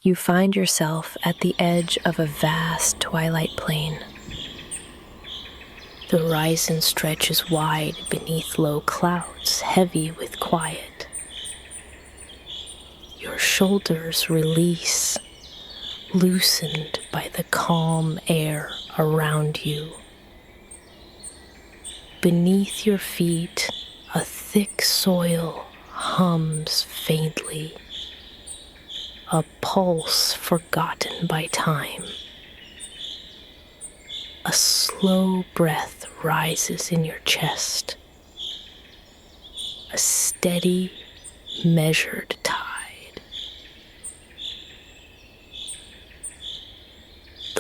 You find yourself at the edge of a vast twilight plain. The horizon stretches wide beneath low clouds, heavy with quiet. Your shoulders release, loosened by the calm air around you. Beneath your feet, a thick soil hums faintly, a pulse forgotten by time. A slow breath rises in your chest, a steady, measured tide.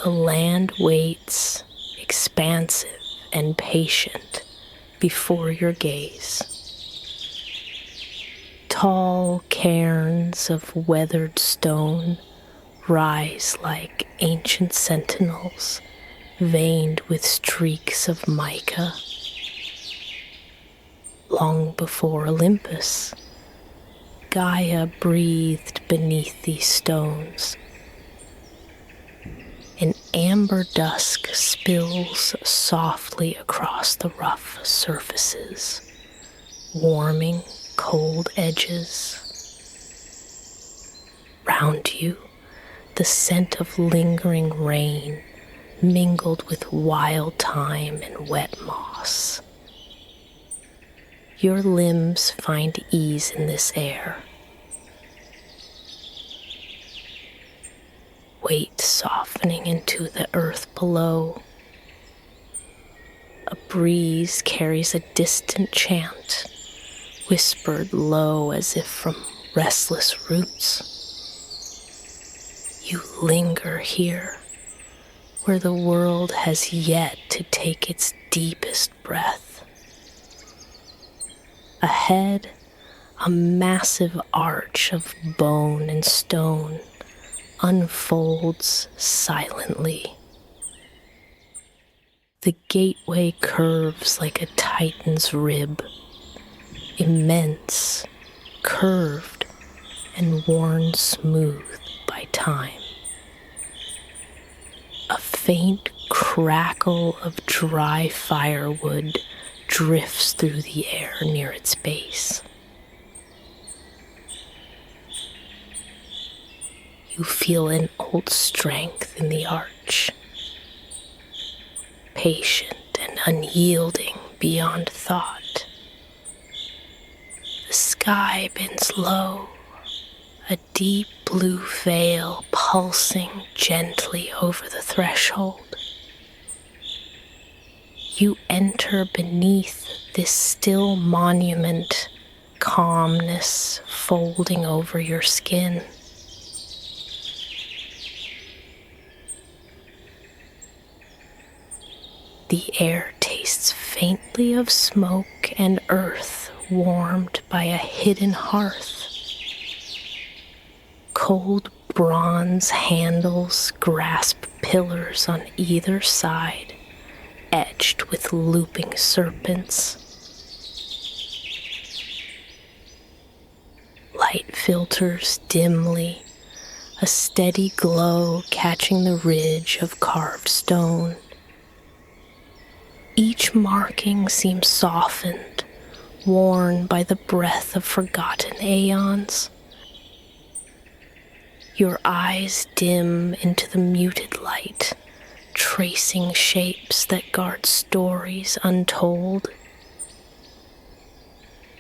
The land waits, expansive and patient, before your gaze. Tall cairns of weathered stone rise like ancient sentinels, veined with streaks of mica. Long before Olympus, Gaia breathed beneath these stones. An amber dusk spills softly across the rough surfaces, warming cold edges. Round you, the scent of lingering rain mingled with wild thyme and wet moss. Your limbs find ease in this air. Weight softening into the earth below. A breeze carries a distant chant, whispered low as if from restless roots. You linger here, where the world has yet to take its deepest breath. Ahead, a massive arch of bone and stone unfolds silently. The gateway curves like a titan's rib, immense, curved, and worn smooth by time. A faint crackle of dry firewood drifts through the air near its base. You feel an old strength in the arch, patient and unyielding beyond thought. The sky bends low, a deep blue veil pulsing gently over the threshold. You enter beneath this still monument, calmness folding over your skin. The air tastes faintly of smoke and earth warmed by a hidden hearth. Cold bronze handles grasp pillars on either side, edged with looping serpents. Light filters dimly, a steady glow catching the ridge of carved stone. Each marking seems softened, worn by the breath of forgotten aeons. Your eyes dim into the muted light, tracing shapes that guard stories untold.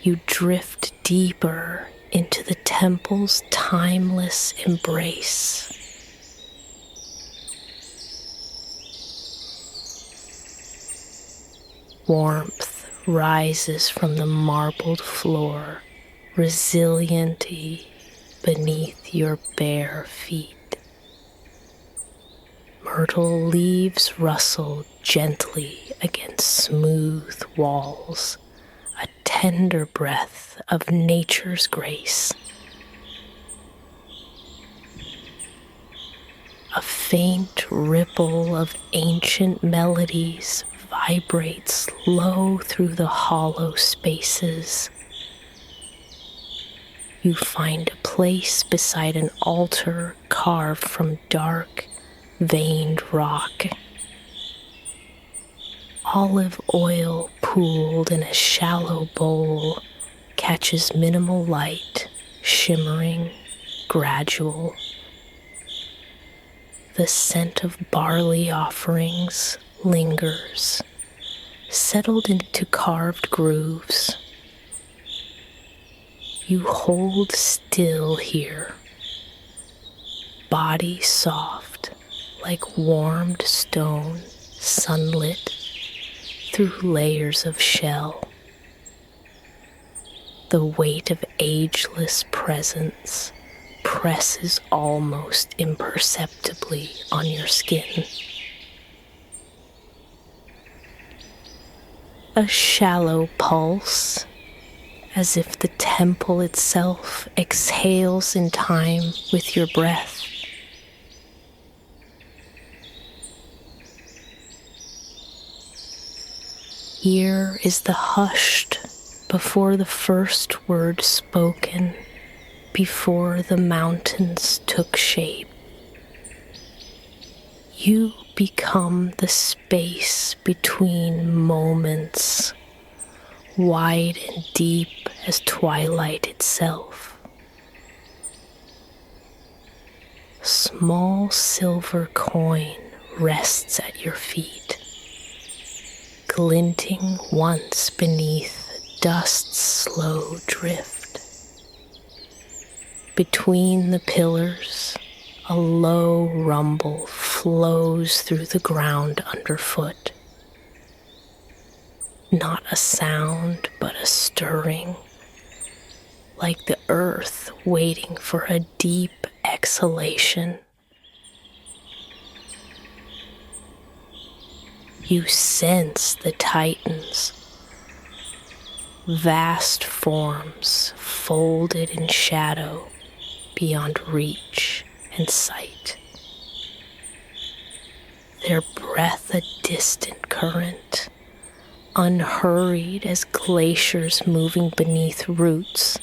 You drift deeper into the temple's timeless embrace. Warmth rises from the marbled floor, resiliently beneath your bare feet. Myrtle leaves rustle gently against smooth walls, a tender breath of nature's grace. A faint ripple of ancient melodies vibrates low through the hollow spaces. You find a place beside an altar carved from dark, veined rock. Olive oil pooled in a shallow bowl catches minimal light, shimmering, gradual. The scent of barley offerings lingers, settled into carved grooves. You hold still here, body soft like warmed stone, sunlit through layers of shell. The weight of ageless presence presses almost imperceptibly on your skin. A shallow pulse, as if the temple itself exhales in time with your breath. Here is the hushed before the first word spoken, before the mountains took shape. You become the space between moments, wide and deep as twilight itself. Small silver coin rests at your feet, glinting once beneath dust's slow drift. Between the pillars, a low rumble flows through the ground underfoot. Not a sound, but a stirring, like the earth waiting for a deep exhalation. You sense the Titans, vast forms folded in shadow beyond reach and sight. Their breath a distant current, unhurried as glaciers moving beneath roots.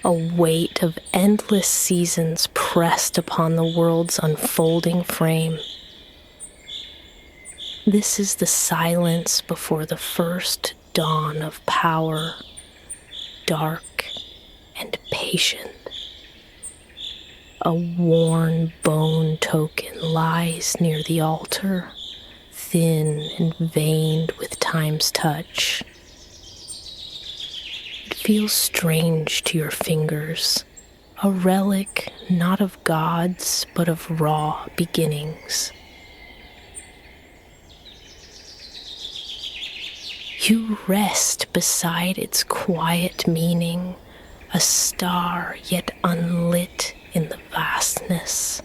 A weight of endless seasons pressed upon the world's unfolding frame. This is the silence before the first dawn of power, dark and patient. A worn bone token lies near the altar, thin and veined with time's touch. It feels strange to your fingers, a relic not of gods but of raw beginnings. You rest beside its quiet meaning, a star yet unlit in the vastness.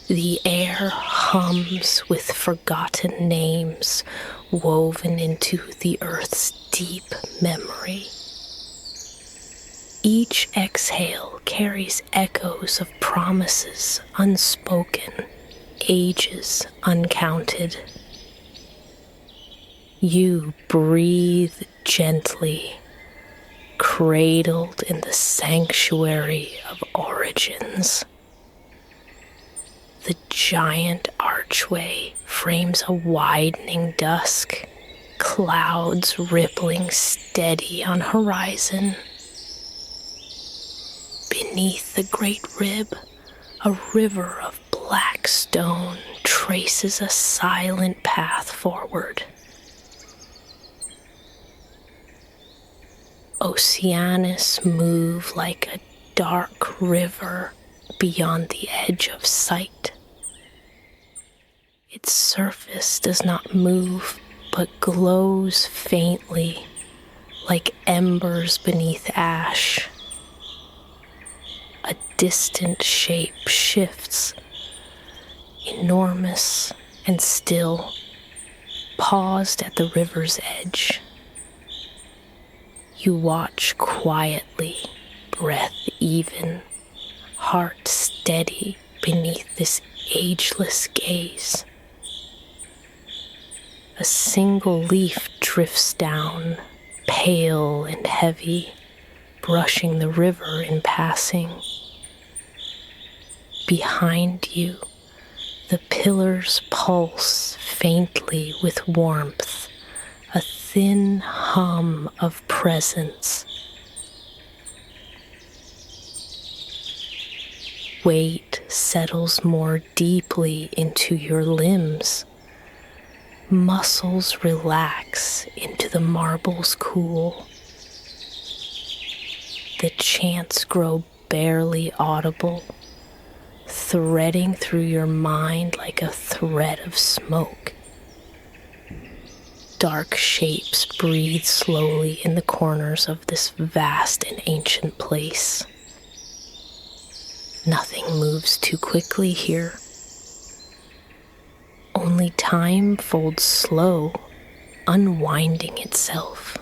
The air hums with forgotten names woven into the earth's deep memory. Each exhale carries echoes of promises unspoken, ages uncounted. You breathe gently, cradled in the sanctuary of origins. The giant archway frames a widening dusk, clouds rippling steady on horizon. Beneath the great rib, a river of black stone traces a silent path forward. Oceanus move like a dark river beyond the edge of sight. Its surface does not move, but glows faintly, like embers beneath ash. A distant shape shifts, enormous and still, paused at the river's edge. You watch quietly, breath even, heart steady beneath this ageless gaze. A single leaf drifts down, pale and heavy, brushing the river in passing. Behind you, the pillars pulse faintly with warmth, a thin hum of presence. Weight settles more deeply into your limbs. Muscles relax into the marble's cool. The chants grow barely audible, threading through your mind like a thread of smoke. Dark shapes breathe slowly in the corners of this vast and ancient place. Nothing moves too quickly here. Only time folds slow, unwinding itself.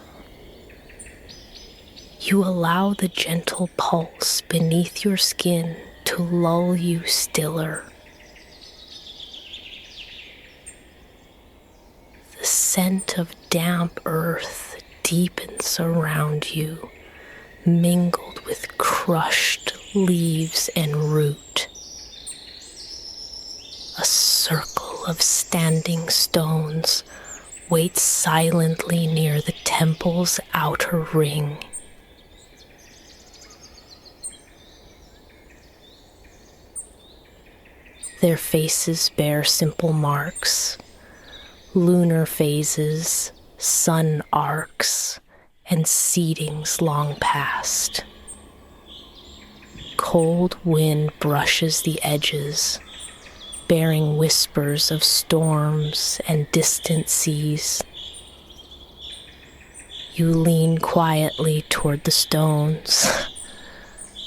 You allow the gentle pulse beneath your skin to lull you stiller. The scent of damp earth deepens around you, mingled with crushed leaves and root. A circle of standing stones waits silently near the temple's outer ring. Their faces bear simple marks, lunar phases, sun arcs, and seedings long past. Cold wind brushes the edges, bearing whispers of storms and distant seas. You lean quietly toward the stones,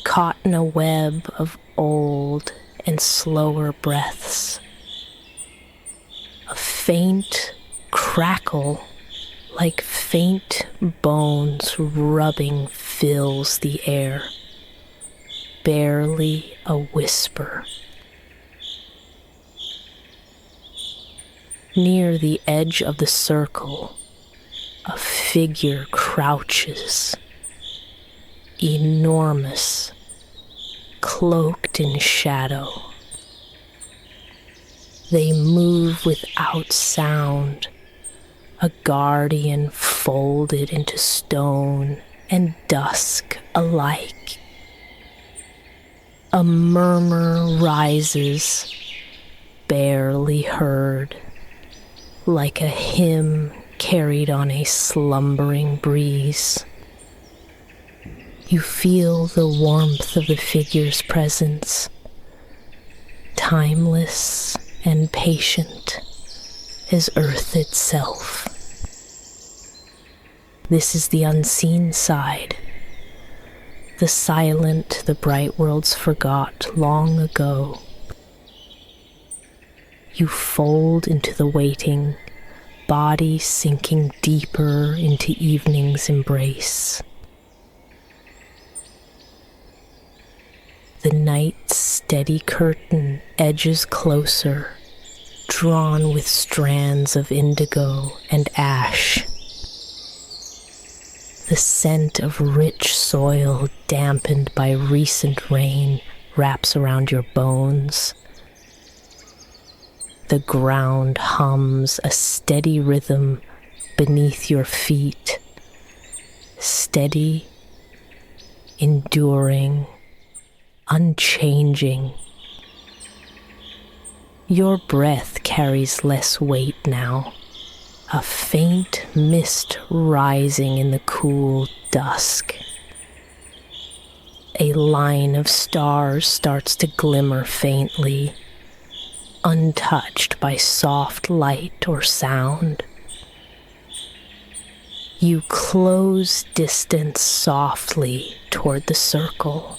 caught in a web of old and slower breaths. A faint crackle, like faint bones rubbing, fills the air. Barely a whisper. Near the edge of the circle, a figure crouches, enormous, cloaked in shadow. They move without sound, a guardian folded into stone and dusk alike. A murmur rises, barely heard, like a hymn carried on a slumbering breeze. You feel the warmth of the figure's presence, timeless and patient as earth itself. This is the unseen side, the silent the bright worlds forgot long ago. You fold into the waiting, body sinking deeper into evening's embrace. The night's steady curtain edges closer, drawn with strands of indigo and ash. The scent of rich soil dampened by recent rain wraps around your bones. The ground hums a steady rhythm beneath your feet, steady, enduring, unchanging. Your breath carries less weight now, a faint mist rising in the cool dusk. A line of stars starts to glimmer faintly, untouched by soft light or sound. You close distance softly toward the circle,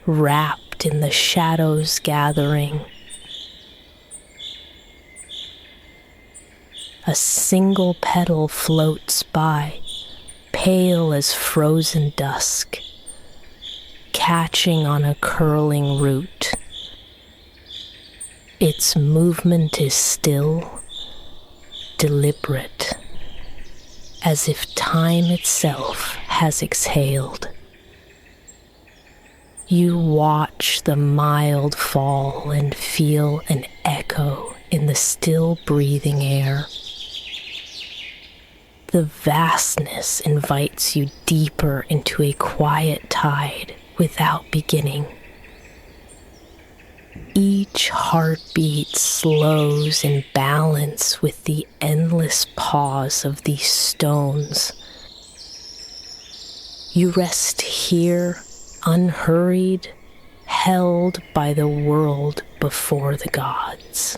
wrapped in the shadows gathering. A single petal floats by, pale as frozen dusk, catching on a curling root. Its movement is still, deliberate, as if time itself has exhaled. You watch the mild fall and feel an echo in the still breathing air. The vastness invites you deeper into a quiet tide without beginning. Each heartbeat slows in balance with the endless pause of these stones. You rest here, unhurried, held by the world before the gods.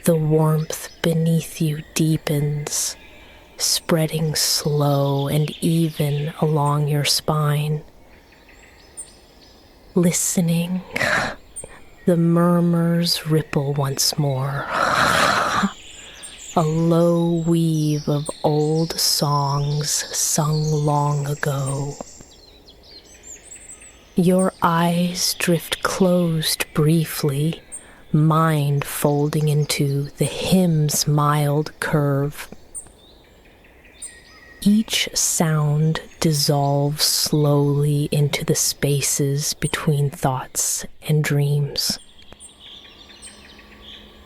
The warmth beneath you deepens, spreading slow and even along your spine. Listening, the murmurs ripple once more, a low weave of old songs sung long ago. Your eyes drift closed briefly, mind folding into the hymn's mild curve. Each sound dissolves slowly into the spaces between thoughts and dreams.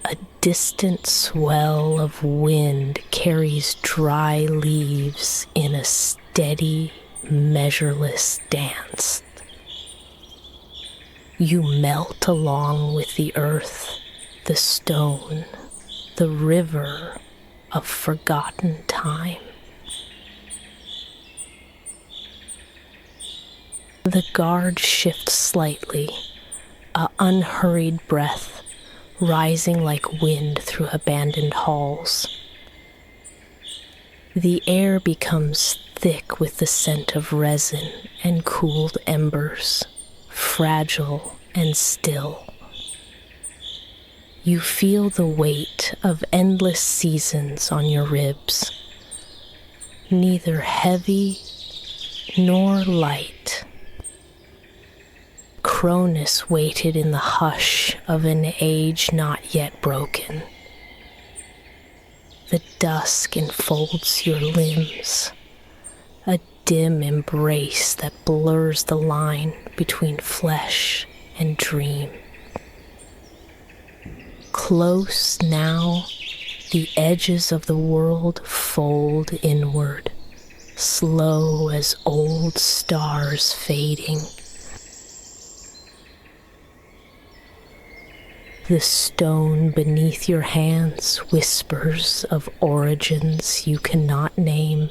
A distant swell of wind carries dry leaves in a steady, measureless dance. You melt along with the earth, the stone, the river of forgotten time. The guard shifts slightly, an unhurried breath rising like wind through abandoned halls. The air becomes thick with the scent of resin and cooled embers, fragile and still. You feel the weight of endless seasons on your ribs, neither heavy nor light. Cronus waited in the hush of an age not yet broken. The dusk enfolds your limbs, a dim embrace that blurs the line between flesh and dream. Close now, the edges of the world fold inward, slow as old stars fading. The stone beneath your hands whispers of origins you cannot name.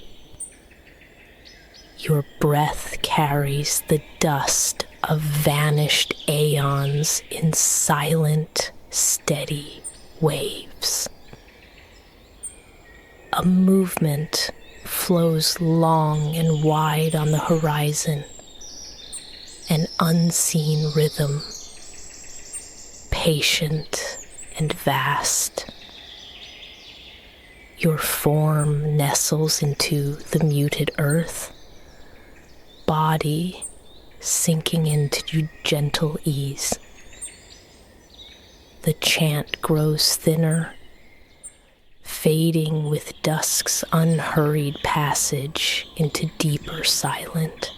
Your breath carries the dust of vanished aeons in silent, steady waves. A movement flows long and wide on the horizon, an unseen rhythm, patient and vast. Your form nestles into the muted earth, body sinking into gentle ease. The chant grows thinner, fading with dusk's unhurried passage into deeper silence.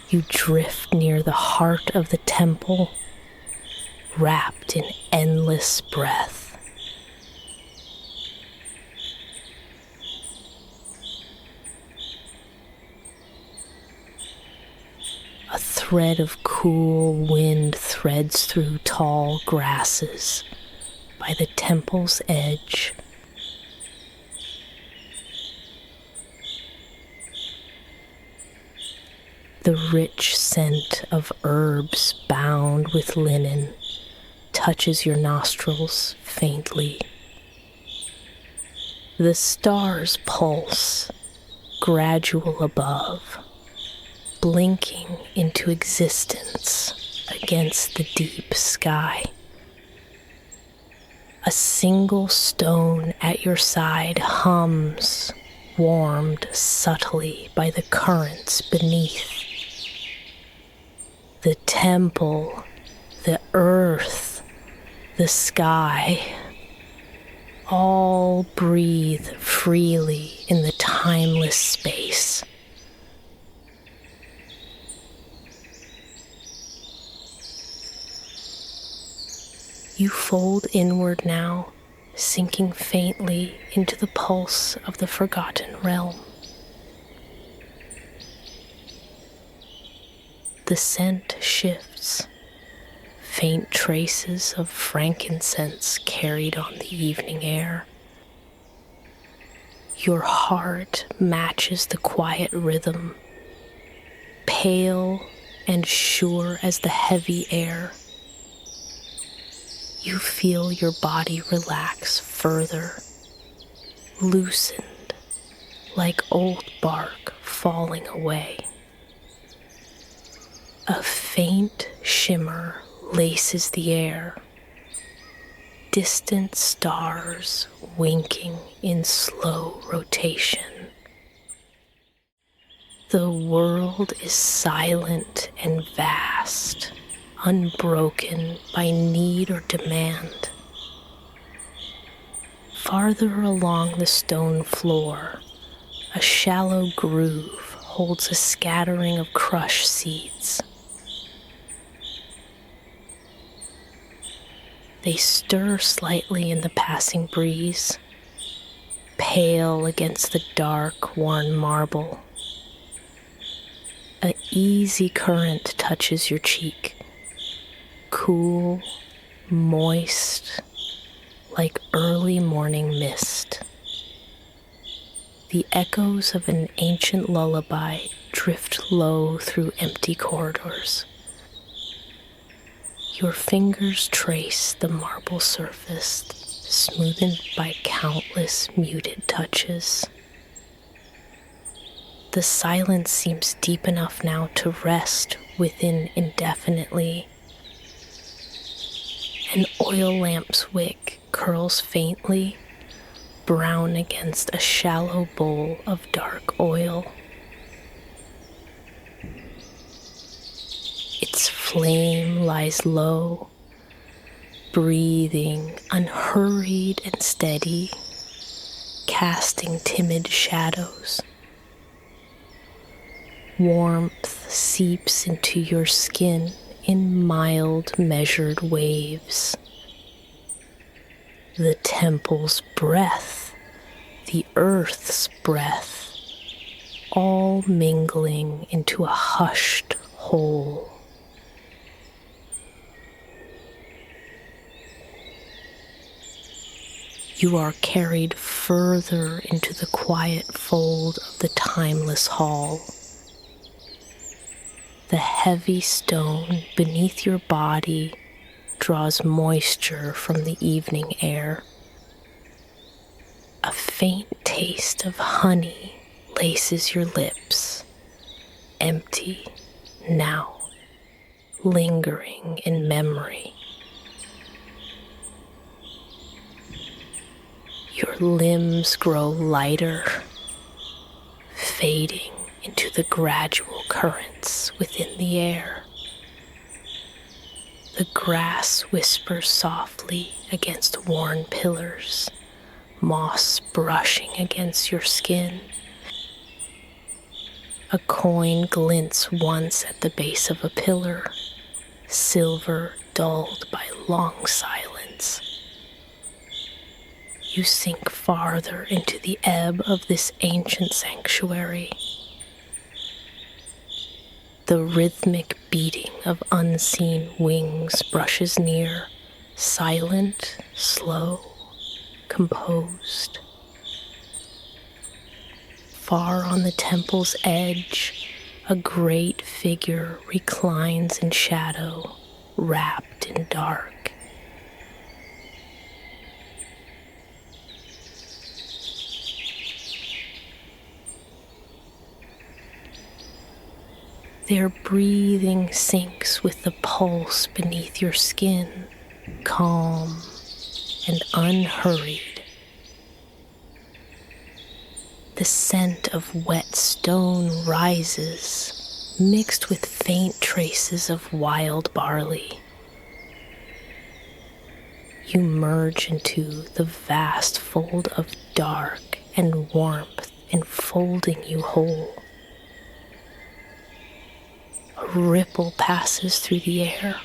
You drift near the heart of the temple, wrapped in endless breath. A thread of cool wind threads through tall grasses by the temple's edge. The rich scent of herbs bound with linen touches your nostrils faintly. The stars pulse, gradual above, blinking into existence against the deep sky. A single stone at your side hums, warmed subtly by the currents beneath. The temple, the earth, the sky. All breathe freely in the timeless space. You fold inward now, sinking faintly into the pulse of the forgotten realm. The scent shifts, faint traces of frankincense carried on the evening air. Your heart matches the quiet rhythm, pale and sure as the heavy air. You feel your body relax further, loosened like old bark falling away. A faint shimmer laces the air, distant stars winking in slow rotation. The world is silent and vast, unbroken by need or demand. Farther along the stone floor, a shallow groove holds a scattering of crushed seeds. They stir slightly in the passing breeze, pale against the dark, worn marble. An easy current touches your cheek, cool, moist, like early morning mist. The echoes of an ancient lullaby drift low through empty corridors. Your fingers trace the marble surface, smoothened by countless muted touches. The silence seems deep enough now to rest within indefinitely. An oil lamp's wick curls faintly, brown against a shallow bowl of dark oil. Its flame lies low, breathing unhurried and steady, casting timid shadows. Warmth seeps into your skin in mild, measured waves. The temple's breath, the earth's breath, all mingling into a hushed whole. You are carried further into the quiet fold of the timeless hall. The heavy stone beneath your body draws moisture from the evening air. A faint taste of honey laces your lips, empty now, lingering in memory. Your limbs grow lighter, fading into the gradual currents within the air. The grass whispers softly against worn pillars, moss brushing against your skin. A coin glints once at the base of a pillar, silver dulled by long silence. You sink farther into the ebb of this ancient sanctuary. The rhythmic beating of unseen wings brushes near, silent, slow, composed. Far on the temple's edge, a great figure reclines in shadow, wrapped in dark. Their breathing syncs with the pulse beneath your skin, calm and unhurried. The scent of wet stone rises, mixed with faint traces of wild barley. You merge into the vast fold of dark and warmth enfolding you whole. A ripple passes through the air,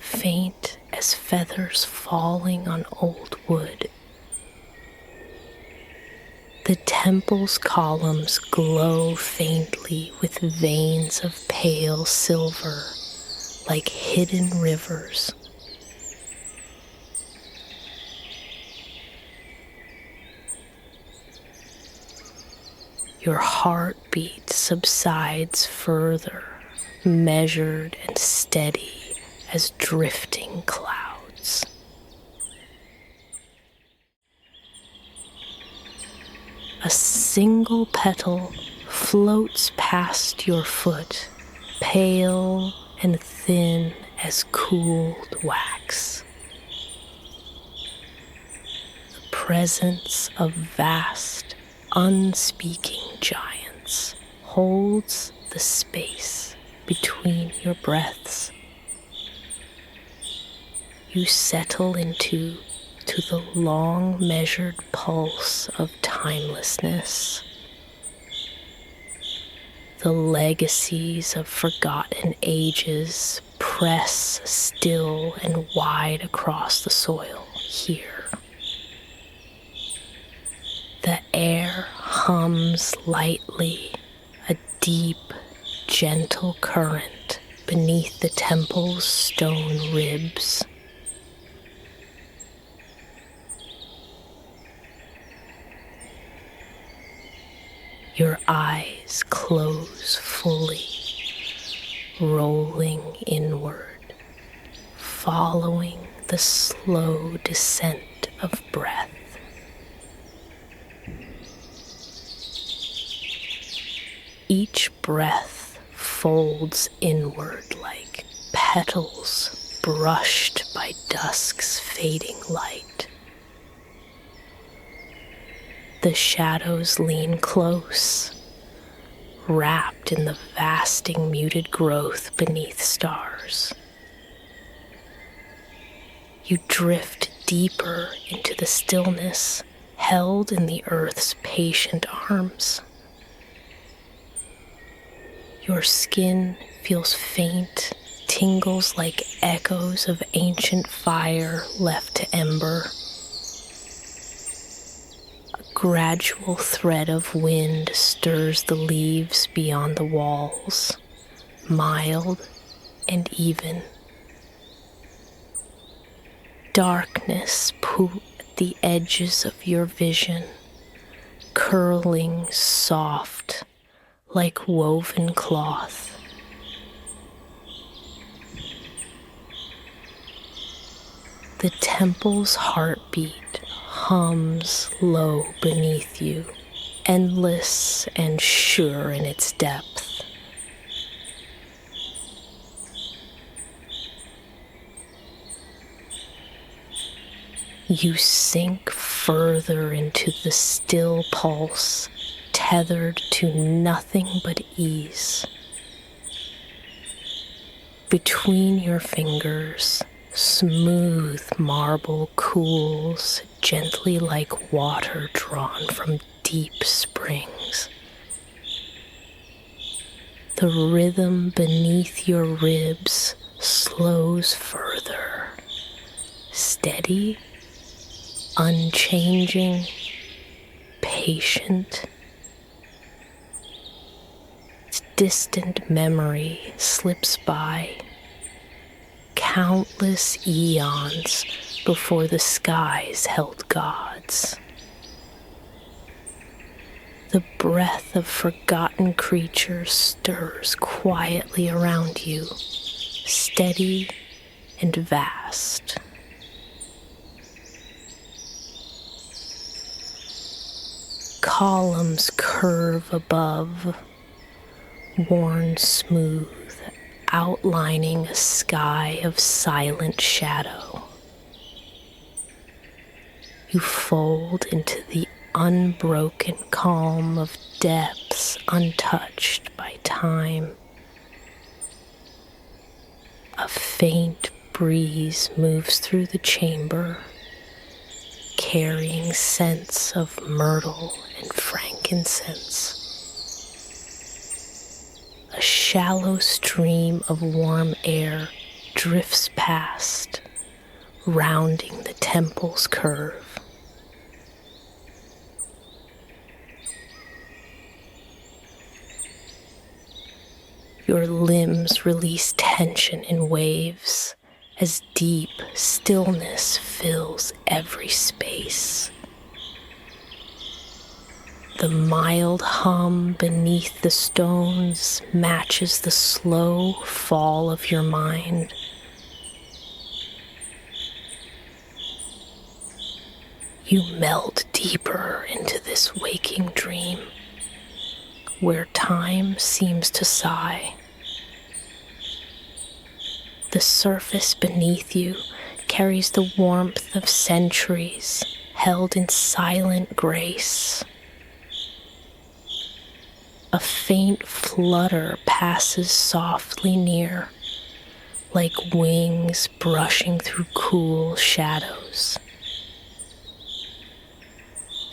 faint as feathers falling on old wood. The temple's columns glow faintly with veins of pale silver, like hidden rivers. Your heartbeat subsides further, measured and steady as drifting clouds. A single petal floats past your foot, pale and thin as cooled wax. The presence of vast, unspeaking giants holds the space between your breaths. You settle into the long measured pulse of timelessness. The legacies of forgotten ages press still and wide across the soil here. The air hums lightly, a deep, gentle current beneath the temple's stone ribs. Your eyes close fully, rolling inward, following the slow descent of breath. Each breath folds inward like petals brushed by dusk's fading light. The shadows lean close, wrapped in the vasting muted growth beneath stars. You drift deeper into the stillness, held in the earth's patient arms. Your skin feels faint, tingles like echoes of ancient fire left to ember. A gradual thread of wind stirs the leaves beyond the walls, mild and even. Darkness pools at the edges of your vision, curling soft like woven cloth. The temple's heartbeat hums low beneath you, endless and sure in its depth. You sink further into the still pulse, tethered to nothing but ease. Between your fingers, smooth marble cools gently like water drawn from deep springs. The rhythm beneath your ribs slows further, steady, unchanging, patient. Distant memory slips by, countless eons before the skies held gods. The breath of forgotten creatures stirs quietly around you, steady and vast. Columns curve above, worn smooth, outlining a sky of silent shadow. You fold into the unbroken calm of depths untouched by time. A faint breeze moves through the chamber, carrying scents of myrtle and frankincense. A shallow stream of warm air drifts past, rounding the temple's curve. Your limbs release tension in waves as deep stillness fills every space. The mild hum beneath the stones matches the slow fall of your mind. You melt deeper into this waking dream, where time seems to sigh. The surface beneath you carries the warmth of centuries held in silent grace. A faint flutter passes softly near, like wings brushing through cool shadows.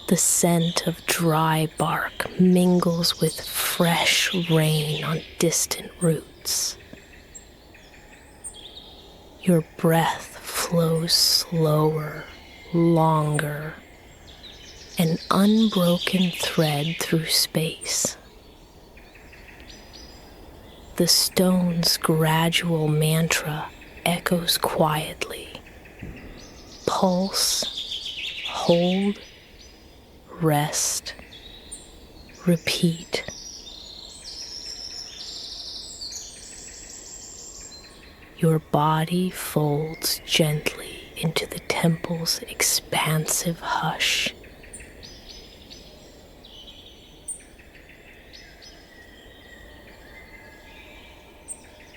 The scent of dry bark mingles with fresh rain on distant roots. Your breath flows slower, longer, an unbroken thread through space. The stone's gradual mantra echoes quietly. Pulse, hold, rest, repeat. Your body folds gently into the temple's expansive hush.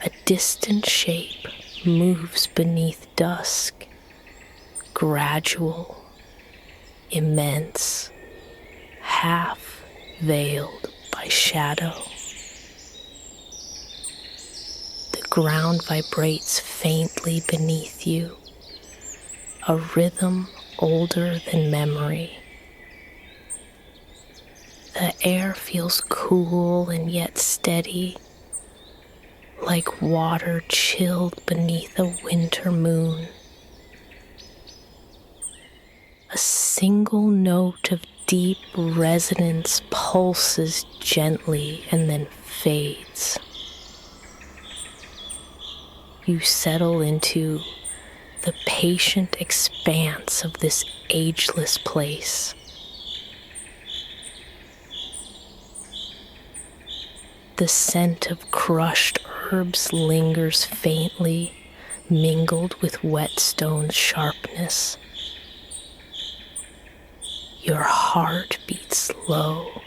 A distant shape moves beneath dusk, gradual, immense, half veiled by shadow. The ground vibrates faintly beneath you, a rhythm older than memory. The air feels cool and yet steady, like water chilled beneath a winter moon. A single note of deep resonance pulses gently and then fades. You settle into the patient expanse of this ageless place. The scent of crushed herbs lingers faintly, mingled with whetstone's sharpness. Your heart beats low,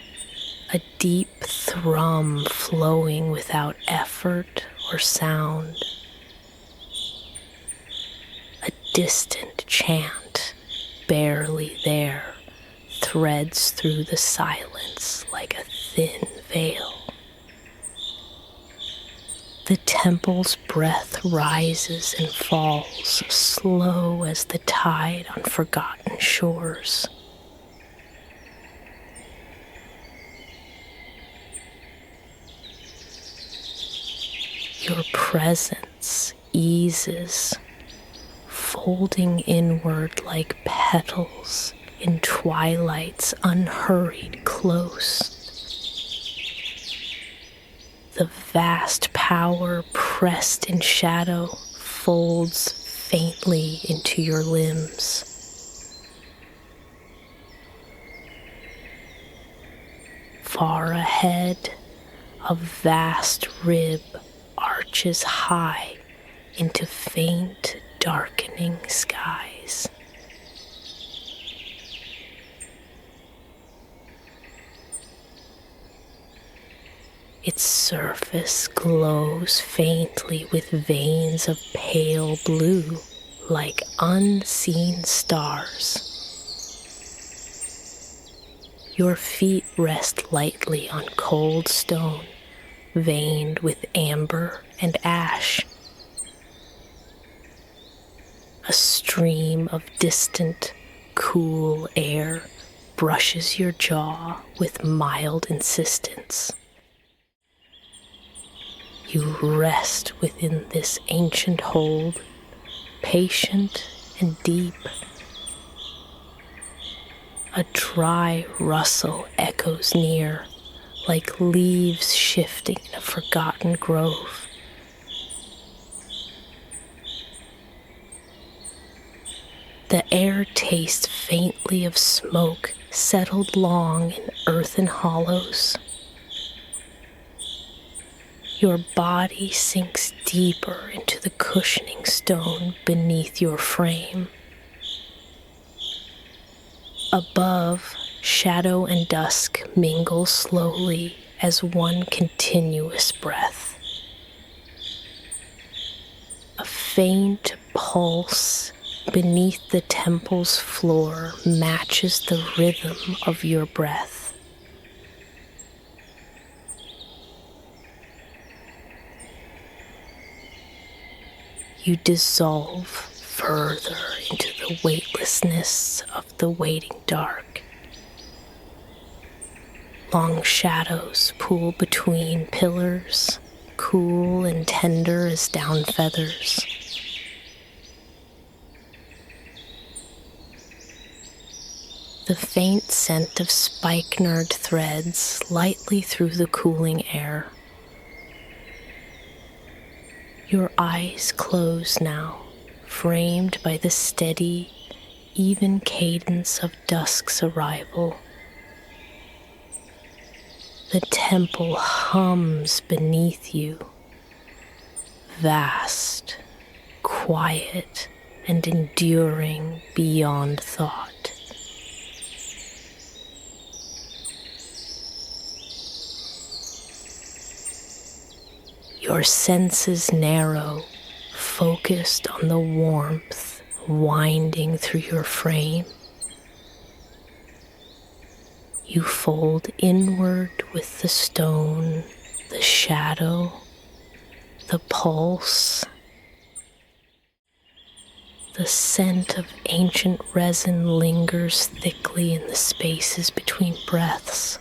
a deep thrum flowing without effort or sound. A distant chant, barely there, threads through the silence like a thin veil. The temple's breath rises and falls, slow as the tide on forgotten shores. Your presence eases, folding inward like petals in twilight's unhurried close. The vast power pressed in shadow folds faintly into your limbs. Far ahead, a vast rib arches high into faint, darkening skies. Its surface glows faintly with veins of pale blue, like unseen stars. Your feet rest lightly on cold stone, veined with amber and ash. A stream of distant, cool air brushes your jaw with mild insistence. You rest within this ancient hold, patient and deep. A dry rustle echoes near, like leaves shifting in a forgotten grove. The air tastes faintly of smoke settled long in earthen hollows. Your body sinks deeper into the cushioning stone beneath your frame. Above, shadow and dusk mingle slowly as one continuous breath. A faint pulse beneath the temple's floor matches the rhythm of your breath. You dissolve further into the weightlessness of the waiting dark. Long shadows pool between pillars, cool and tender as down feathers. The faint scent of spikenard threads lightly through the cooling air. Your eyes close now, framed by the steady, even cadence of dusk's arrival. The temple hums beneath you, vast, quiet, and enduring beyond thought. Your senses narrow, focused on the warmth winding through your frame. You fold inward with the stone, the shadow, the pulse. The scent of ancient resin lingers thickly in the spaces between breaths.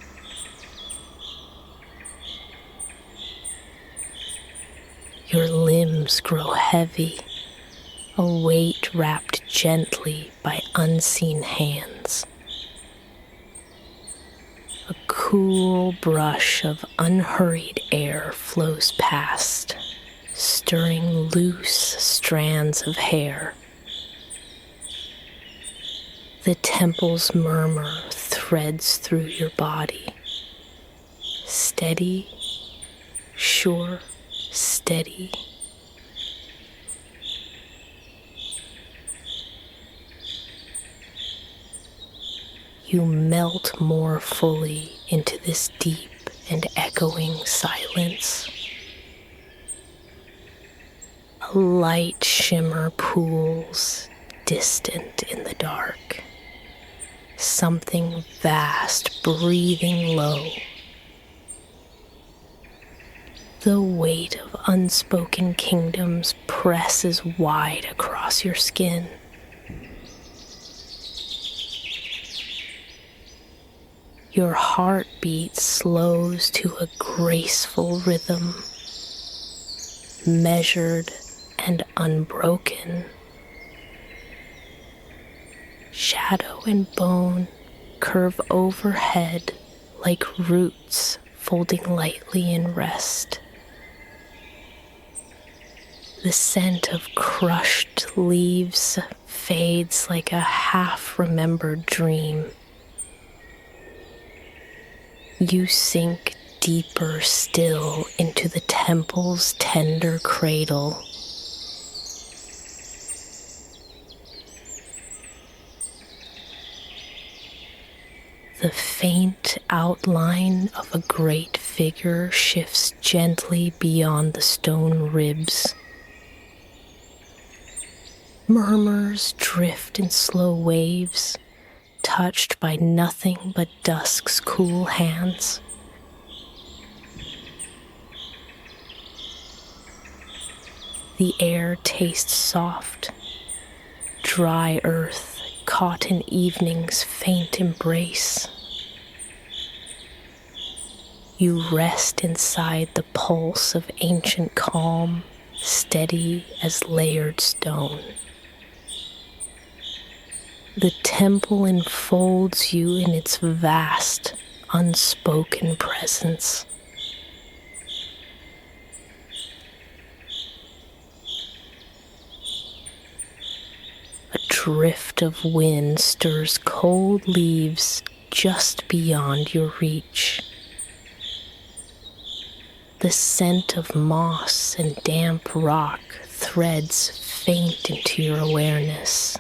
Your limbs grow heavy, a weight wrapped gently by unseen hands. A cool brush of unhurried air flows past, stirring loose strands of hair. The temple's murmur threads through your body, steady, sure, steady. You melt more fully into this deep and echoing silence. A light shimmer pools distant in the dark. Something vast breathing low. The weight of unspoken kingdoms presses wide across your skin. Your heartbeat slows to a graceful rhythm, measured and unbroken. Shadow and bone curve overhead like roots folding lightly in rest. The scent of crushed leaves fades like a half-remembered dream. You sink deeper still into the temple's tender cradle. The faint outline of a great figure shifts gently beyond the stone ribs. Murmurs drift in slow waves, touched by nothing but dusk's cool hands. The air tastes soft, dry earth caught in evening's faint embrace. You rest inside the pulse of ancient calm, steady as layered stone. The temple enfolds you in its vast, unspoken presence. A drift of wind stirs cold leaves just beyond your reach. The scent of moss and damp rock threads faint into your awareness.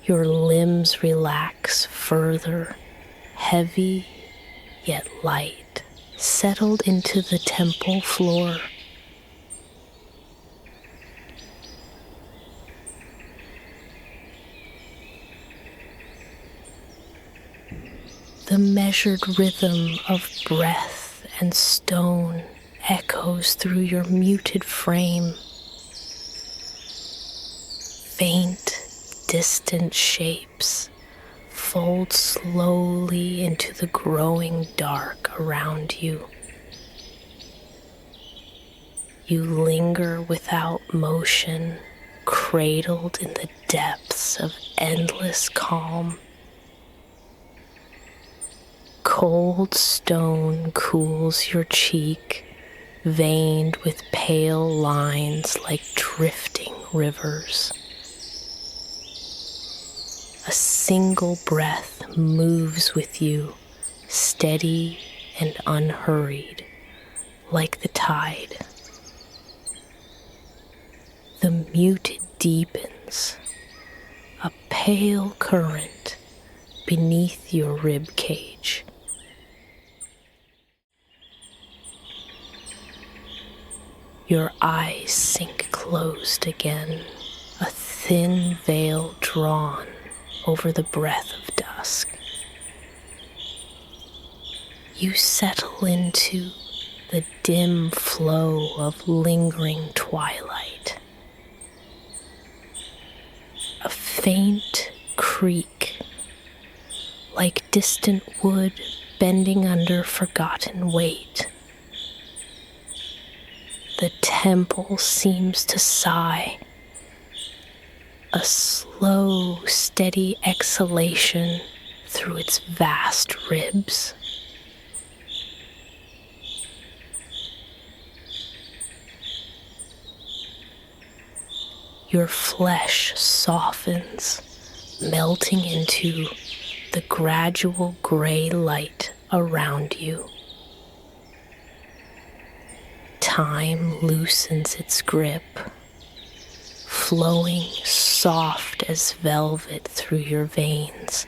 Your limbs relax further, heavy yet light, settled into the temple floor. The measured rhythm of breath and stone echoes through your muted frame. Faint, distant shapes fold slowly into the growing dark around you. You linger without motion, cradled in the depths of endless calm. Cold stone cools your cheek, veined with pale lines like drifting rivers. A single breath moves with you, steady and unhurried, like the tide. The muted deepens, a pale current beneath your rib cage. Your eyes sink closed again, a thin veil drawn over the breath of dusk. You settle into the dim flow of lingering twilight. A faint creak, like distant wood bending under forgotten weight. The temple seems to sigh, a slow, steady exhalation through its vast ribs. Your flesh softens, melting into the gradual gray light around you. Time loosens its grip, flowing soft as velvet through your veins.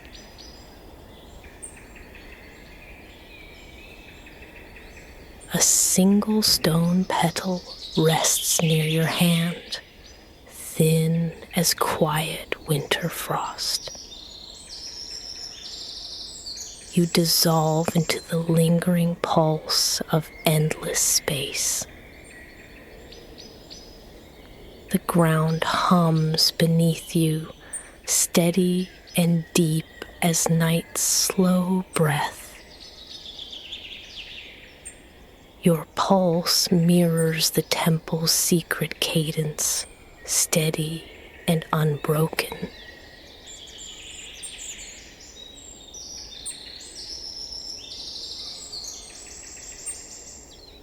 A single stone petal rests near your hand, thin as quiet winter frost. You dissolve into the lingering pulse of endless space. The ground hums beneath you, steady and deep as night's slow breath. Your pulse mirrors the temple's secret cadence, steady and unbroken.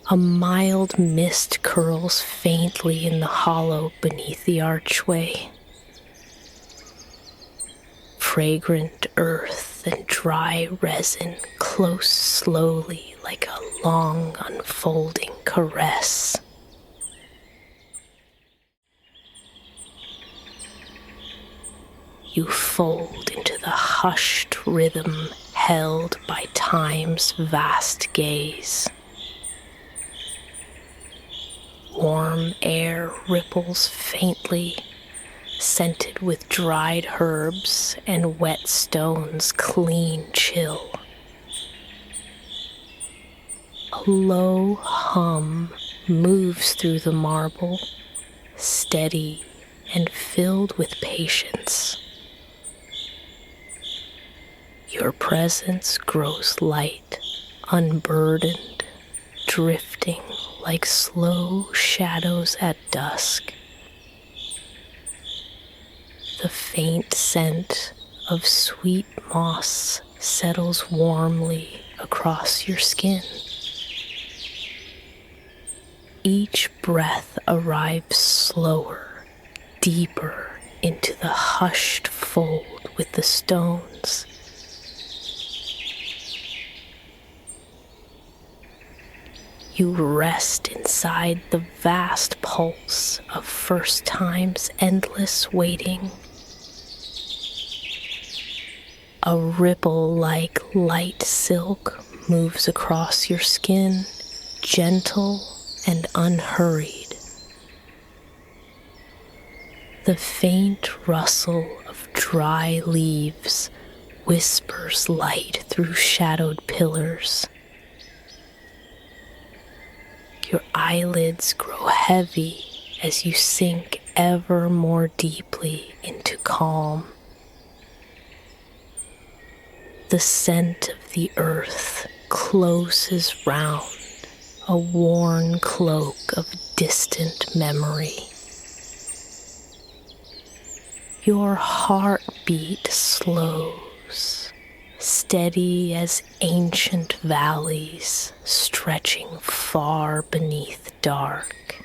A mild mist curls faintly in the hollow beneath the archway. Fragrant earth and dry resin close slowly like a long unfolding caress. You fold into the hushed rhythm held by time's vast gaze. Warm air ripples faintly, scented with dried herbs and wet stone's clean chill. A low hum moves through the marble, steady and filled with patience. Your presence grows light, unburdened, drifting like slow shadows at dusk. The faint scent of sweet moss settles warmly across your skin. Each breath arrives slower, deeper into the hushed fold with the stones. You rest inside the vast pulse of first time's endless waiting. A ripple like light silk moves across your skin, gentle and unhurried. The faint rustle of dry leaves whispers light through shadowed pillars. Your eyelids grow heavy as you sink ever more deeply into calm. The scent of the earth closes round, a worn cloak of distant memory. Your heartbeat slows, steady as ancient valleys stretching far beneath dark.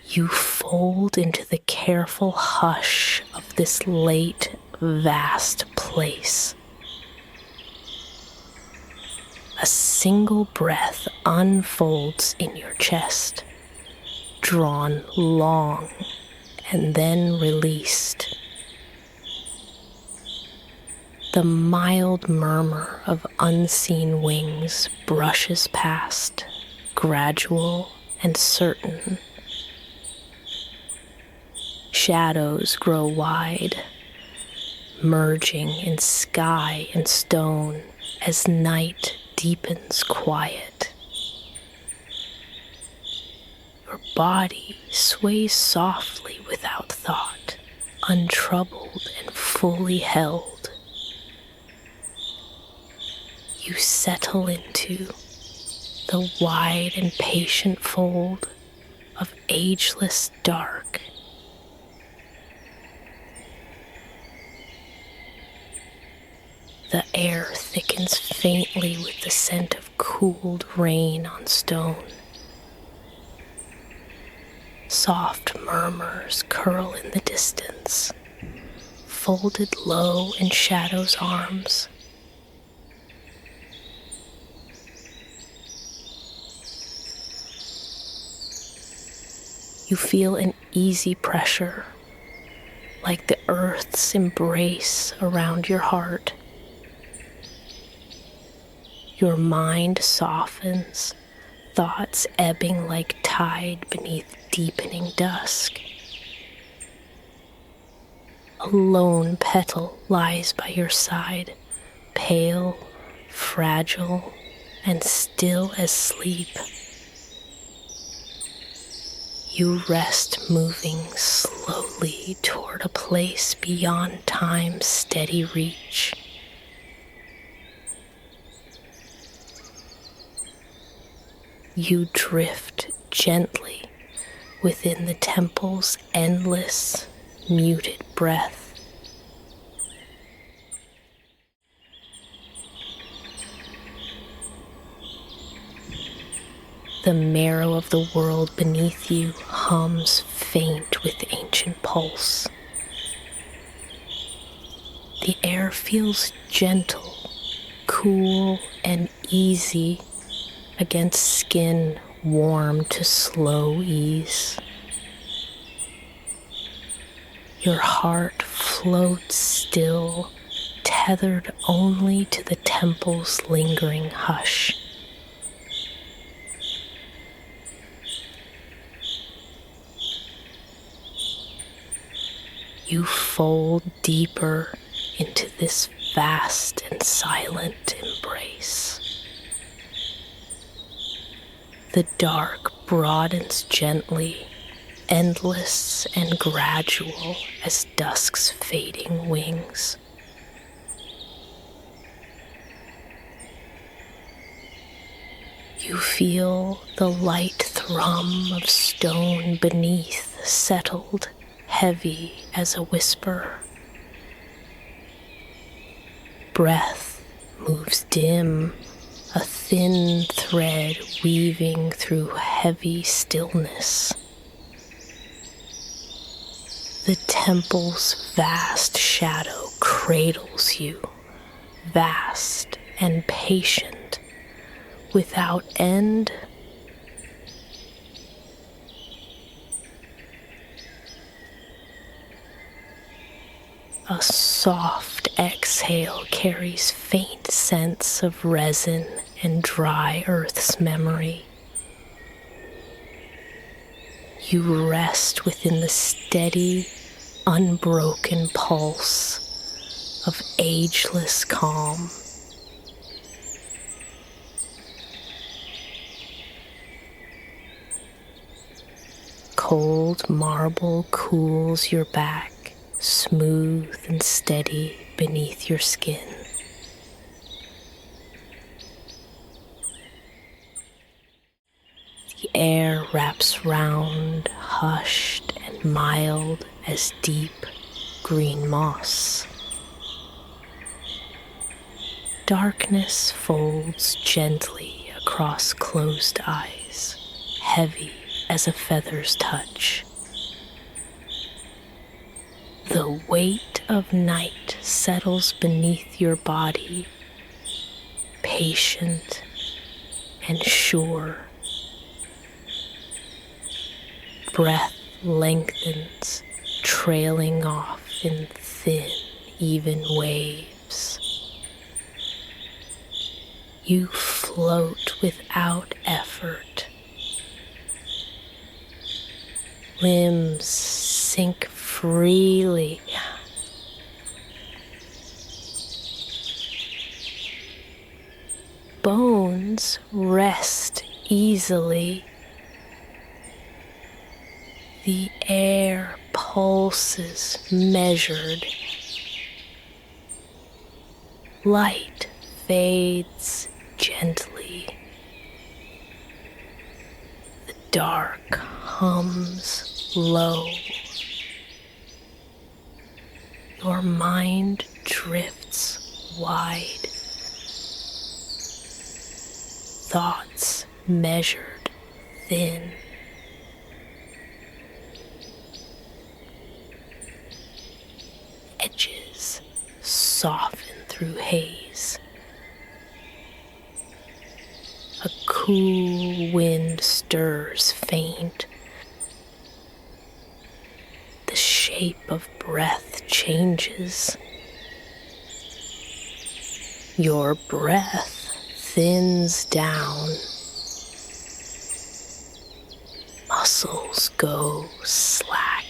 You fold into the careful hush of this late, vast place. A single breath unfolds in your chest, drawn long and then released. The mild murmur of unseen wings brushes past, gradual and certain. Shadows grow wide, merging in sky and stone as night deepens quiet. Your body sways softly without thought, untroubled and fully held. You settle into the wide and patient fold of ageless dark. The air thickens faintly with the scent of cooled rain on stone. Soft murmurs curl in the distance, folded low in shadow's arms. You feel an easy pressure, like the earth's embrace around your heart. Your mind softens, thoughts ebbing like tide beneath deepening dusk. A lone petal lies by your side, pale, fragile, and still as sleep. You rest, moving slowly toward a place beyond time's steady reach. You drift gently within the temple's endless, muted breath. The marrow of the world beneath you hums faint with ancient pulse. The air feels gentle, cool, and easy against skin warm to slow ease. Your heart floats still, tethered only to the temple's lingering hush. You fold deeper into this vast and silent embrace. The dark broadens gently, endless and gradual as dusk's fading wings. You feel the light thrum of stone beneath settled, heavy as a whisper. Breath moves dim, a thin thread weaving through heavy stillness. The temple's vast shadow cradles you, vast and patient, without end. A soft exhale carries faint scents of resin and dry earth's memory. You rest within the steady, unbroken pulse of ageless calm. Cold marble cools your back, smooth and steady beneath your skin. The air wraps round, hushed and mild as deep green moss. Darkness folds gently across closed eyes, heavy as a feather's touch. The weight of night settles beneath your body, patient and sure. Breath lengthens, trailing off in thin, even waves. You float without effort. Limbs sink freely. Bones rest easily. The air pulses measured. Light fades gently. The dark hums low. Your mind drifts wide. Thoughts measured thin. Edges soften through haze. A cool wind stirs faint. The shape of breath changes. Your breath thins down. Muscles go slack.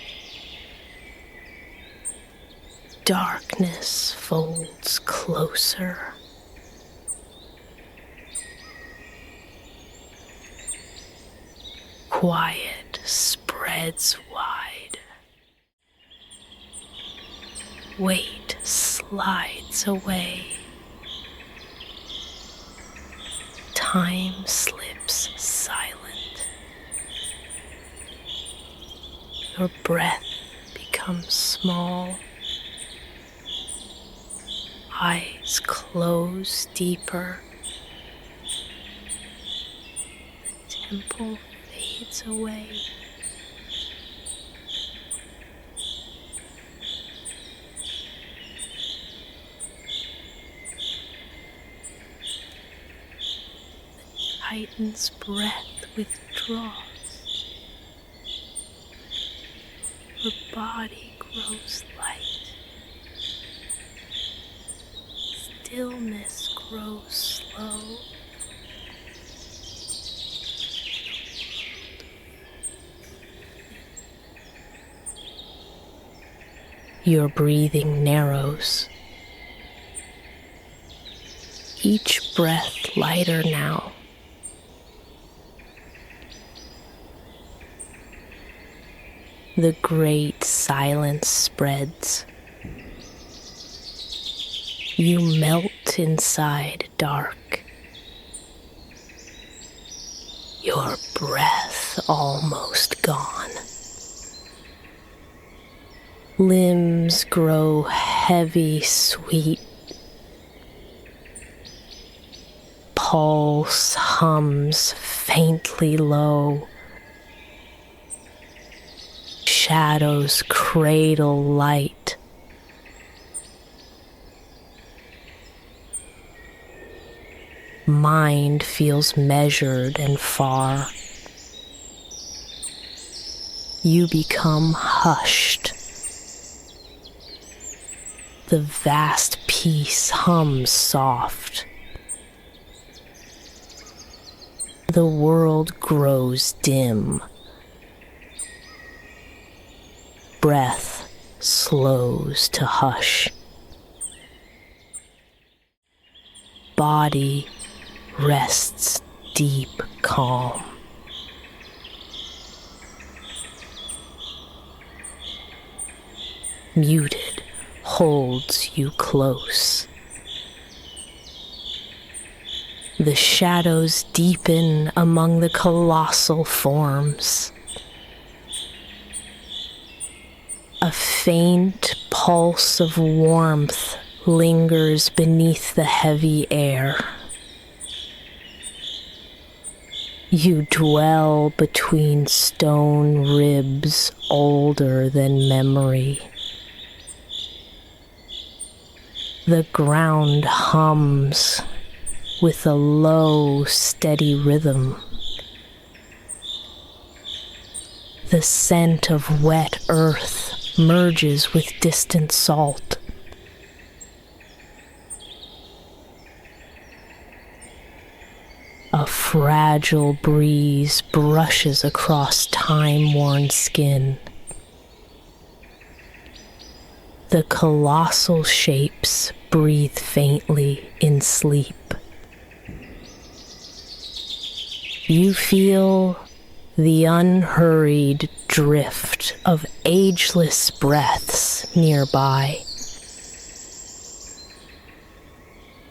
Darkness folds closer. Quiet spreads wide. Weight slides away. Time slips silent. Your breath becomes small. Eyes close deeper. The temple fades away. The Titan's breath withdraws. Your body grows light. Stillness grows slow. Your breathing narrows. Each breath lighter now. The great silence spreads. You melt inside dark. Your breath almost gone. Limbs grow heavy, sweet. Pulse hums faintly low. Shadows cradle light. Mind feels measured and far. You become hushed. The vast peace hums soft. The world grows dim. Breath slows to hush. Body rests deep calm. Muted holds you close. The shadows deepen among the colossal forms. A faint pulse of warmth lingers beneath the heavy air. You dwell between stone ribs older than memory. The ground hums with a low, steady rhythm. The scent of wet earth merges with distant salt. A fragile breeze brushes across time-worn skin. The colossal shapes breathe faintly in sleep. You feel the unhurried drift of ageless breaths nearby.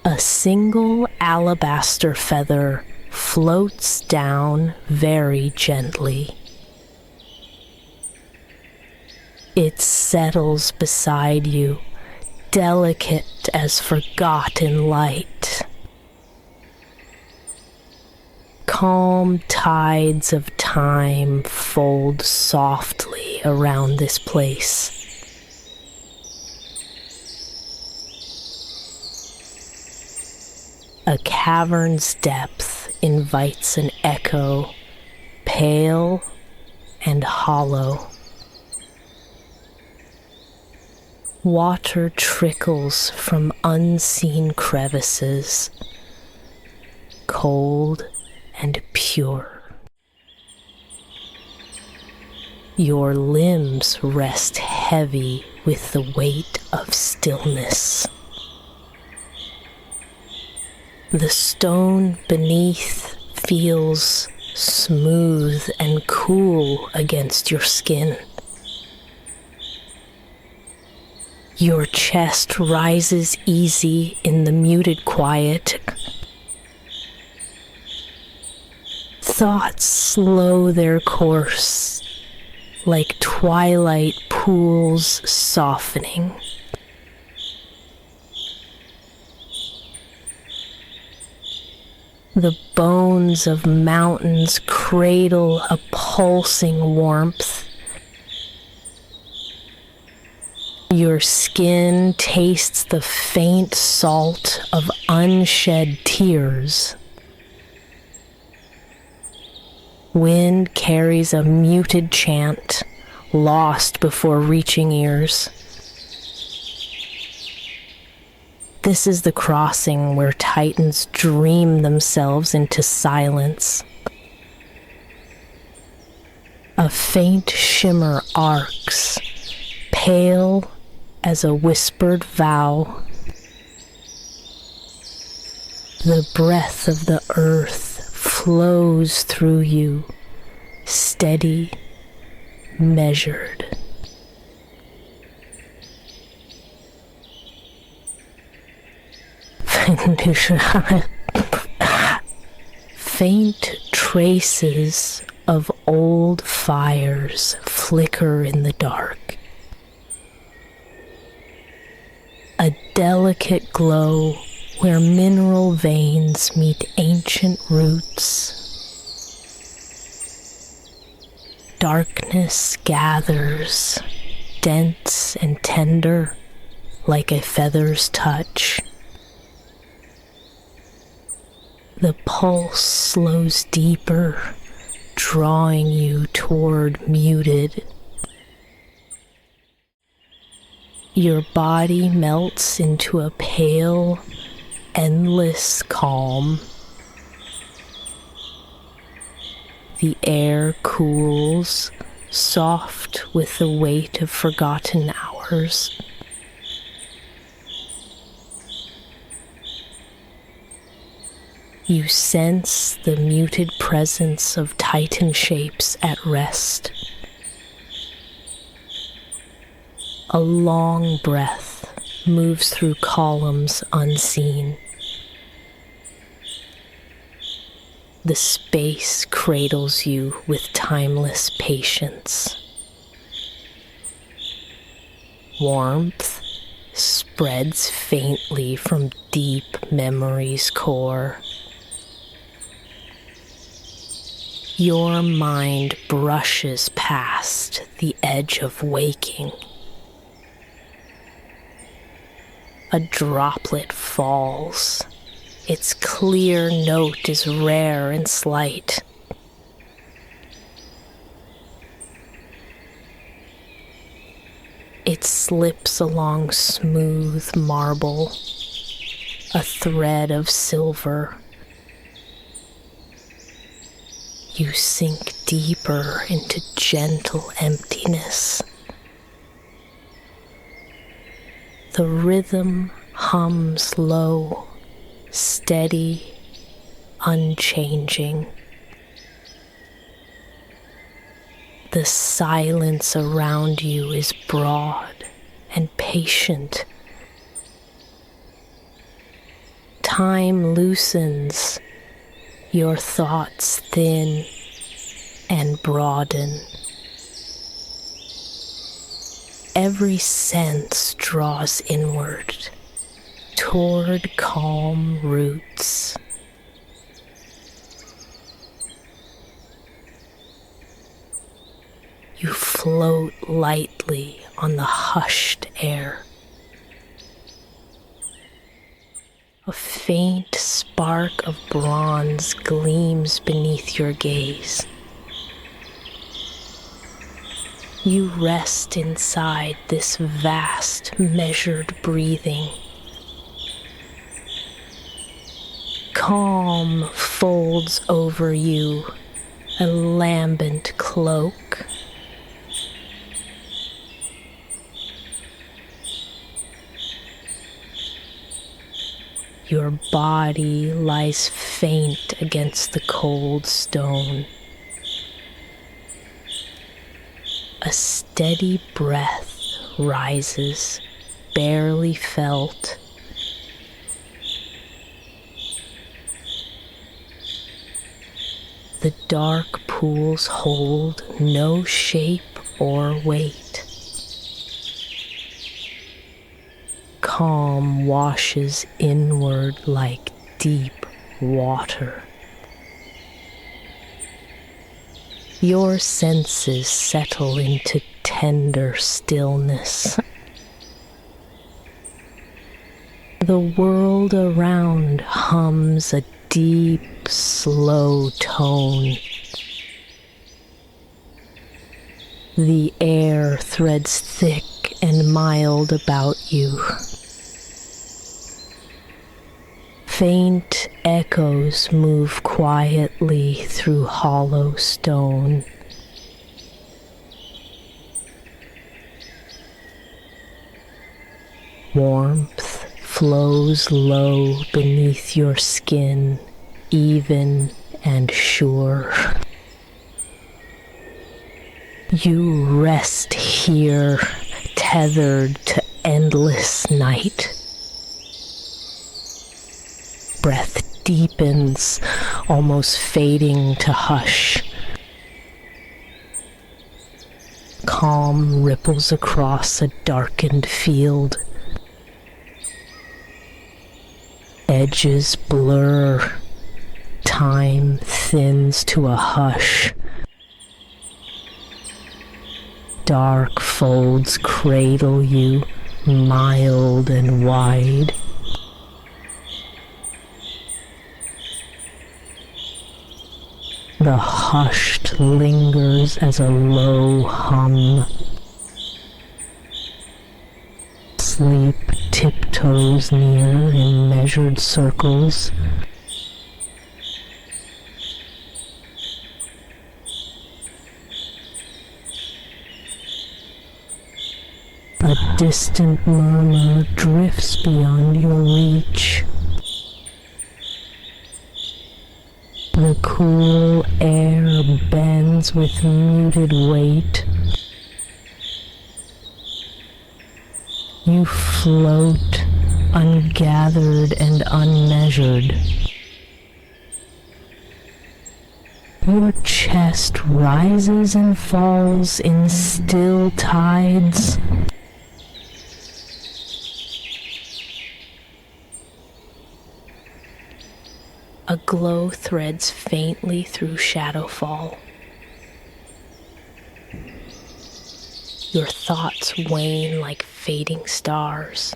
A single alabaster feather floats down very gently. It settles beside you, delicate as forgotten light. Calm tides of time fold softly around this place. A cavern's depth invites an echo, pale and hollow. Water trickles from unseen crevices, cold and pure. Your limbs rest heavy with the weight of stillness. The stone beneath feels smooth and cool against your skin. Your chest rises easy in the muted quiet. Thoughts slow their course like twilight pools softening. The bones of mountains cradle a pulsing warmth. Your skin tastes the faint salt of unshed tears. Wind carries a muted chant, lost before reaching ears. This is the crossing where titans dream themselves into silence. A faint shimmer arcs, pale as a whispered vow. The breath of the earth flows through you, steady, measured. Faint traces of old fires flicker in the dark. A delicate glow where mineral veins meet ancient roots. Darkness gathers, dense and tender, like a feather's touch. The pulse slows deeper, drawing you toward muted. Your body melts into a pale, endless calm. The air cools, soft with the weight of forgotten hours. You sense the muted presence of Titan shapes at rest. A long breath moves through columns unseen. The space cradles you with timeless patience. Warmth spreads faintly from deep memory's core. Your mind brushes past the edge of waking. A droplet falls. Its clear note is rare and slight. It slips along smooth marble, a thread of silver. You sink deeper into gentle emptiness. The rhythm hums low, steady, unchanging. The silence around you is broad and patient. Time loosens, your thoughts thin and broaden. Every sense draws inward, toward calm roots. You float lightly on the hushed air. A faint spark of bronze gleams beneath your gaze. You rest inside this vast, measured breathing. Calm folds over you, a lambent cloak. Your body lies faint against the cold stone. A steady breath rises, barely felt. The dark pools hold no shape or weight. Calm washes inward like deep water. Your senses settle into tender stillness. The world around hums a deep, slow tone. The air threads thick and mild about you. Faint echoes move quietly through hollow stone. Warmth flows low beneath your skin, even and sure. You rest here, tethered to endless night. Breath deepens, almost fading to hush. Calm ripples across a darkened field. Edges blur, time thins to a hush. Dark folds cradle you, mild and wide. The hushed lingers as a low hum. Sleep tiptoes near in measured circles. A distant murmur drifts beyond your reach. The cool air bends with muted weight. You float, ungathered and unmeasured. Your chest rises and falls in still tides. A glow threads faintly through shadowfall. Your thoughts wane like fading stars.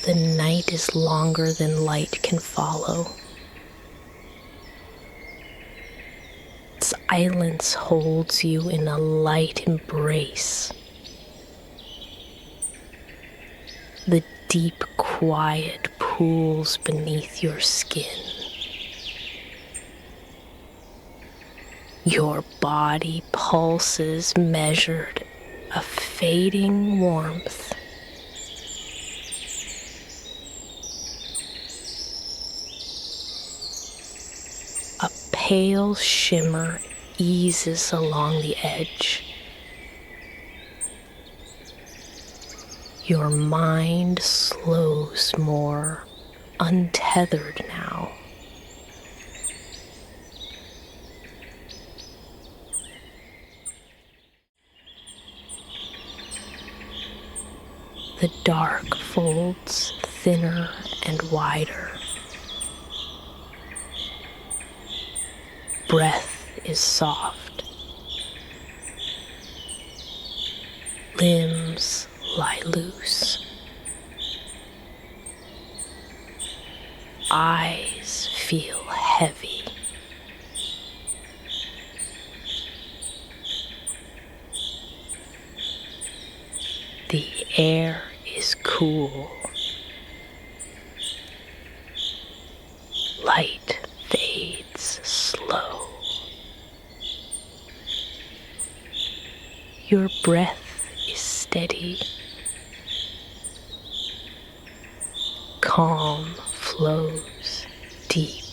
The night is longer than light can follow. Silence holds you in a light embrace. The deep quiet pools beneath your skin. Your body pulses measured, a fading warmth. A pale shimmer eases along the edge. Your mind slows more, untethered now. The dark folds thinner and wider. Breath is soft. Limbs lie loose. Eyes feel heavy. The air is cool. Light fades slow. Your breath is steady. Calm flows deep.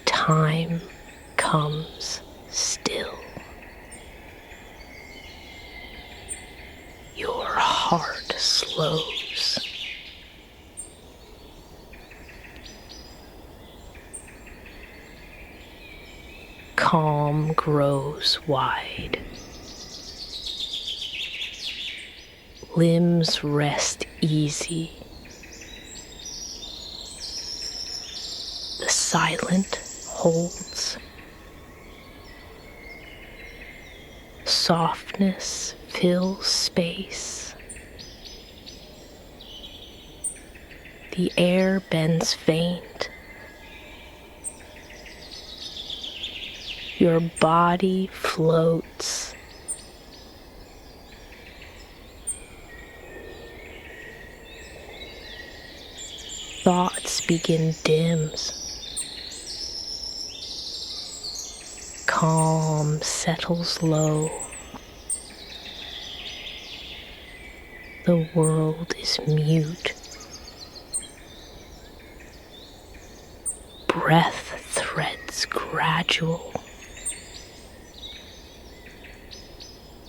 Time comes still. Your heart slows. Calm grows wide. Limbs rest easy. The silent holds. Softness fills space. The air bends faint. Your body floats. Thoughts begin dims. Calm settles low. The world is mute. Breath individual.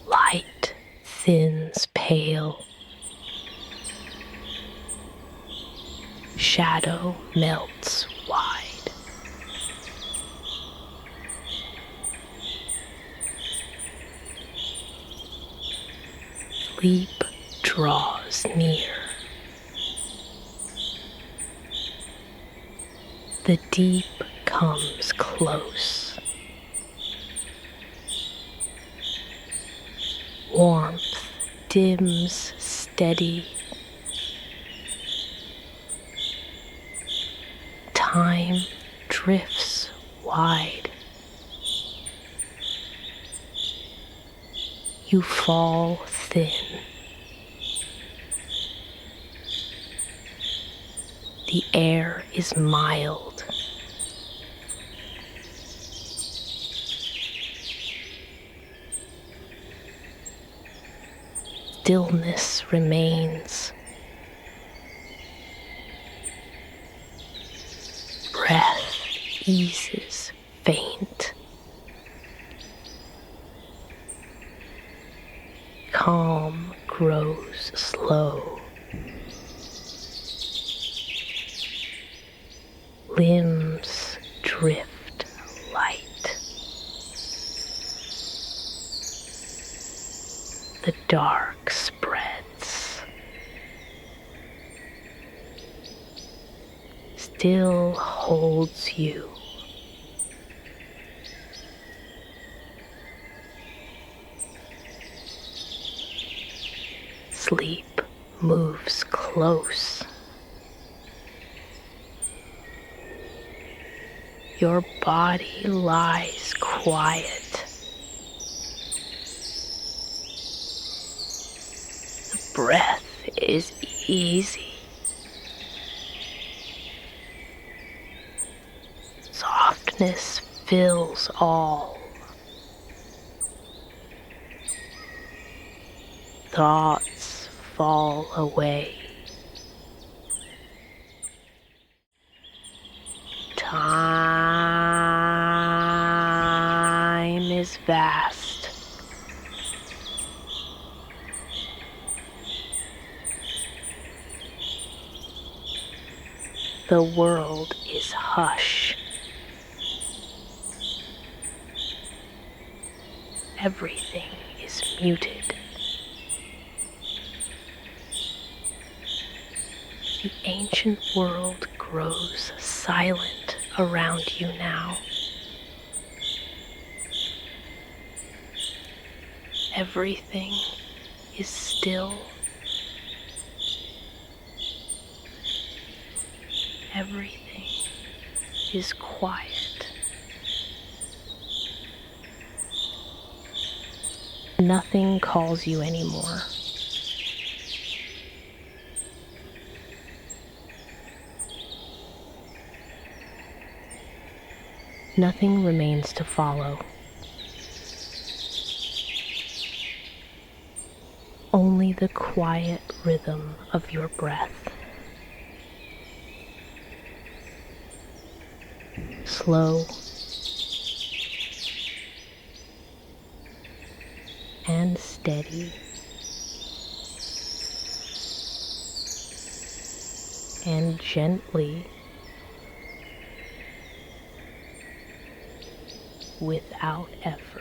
Light thins pale. Shadow melts wide. Sleep draws near. The deep comes close. Warmth dims steady. Time drifts wide. You fall thin. The air is mild. Stillness remains. Breath eases faint. Calm grows slow. Limbs drift light. The dark spreads. Still holds you. Sleep moves close. Your body lies quiet. The breath is easy. Softness fills all. Thoughts fall away. Time is vast. The world is hush. Everything is muted. The ancient world grows silent around you now. Everything is still. Everything is quiet. Nothing calls you anymore. Nothing remains to follow. Only the quiet rhythm of your breath. Slow and steady and gently, without effort.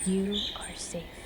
You are safe.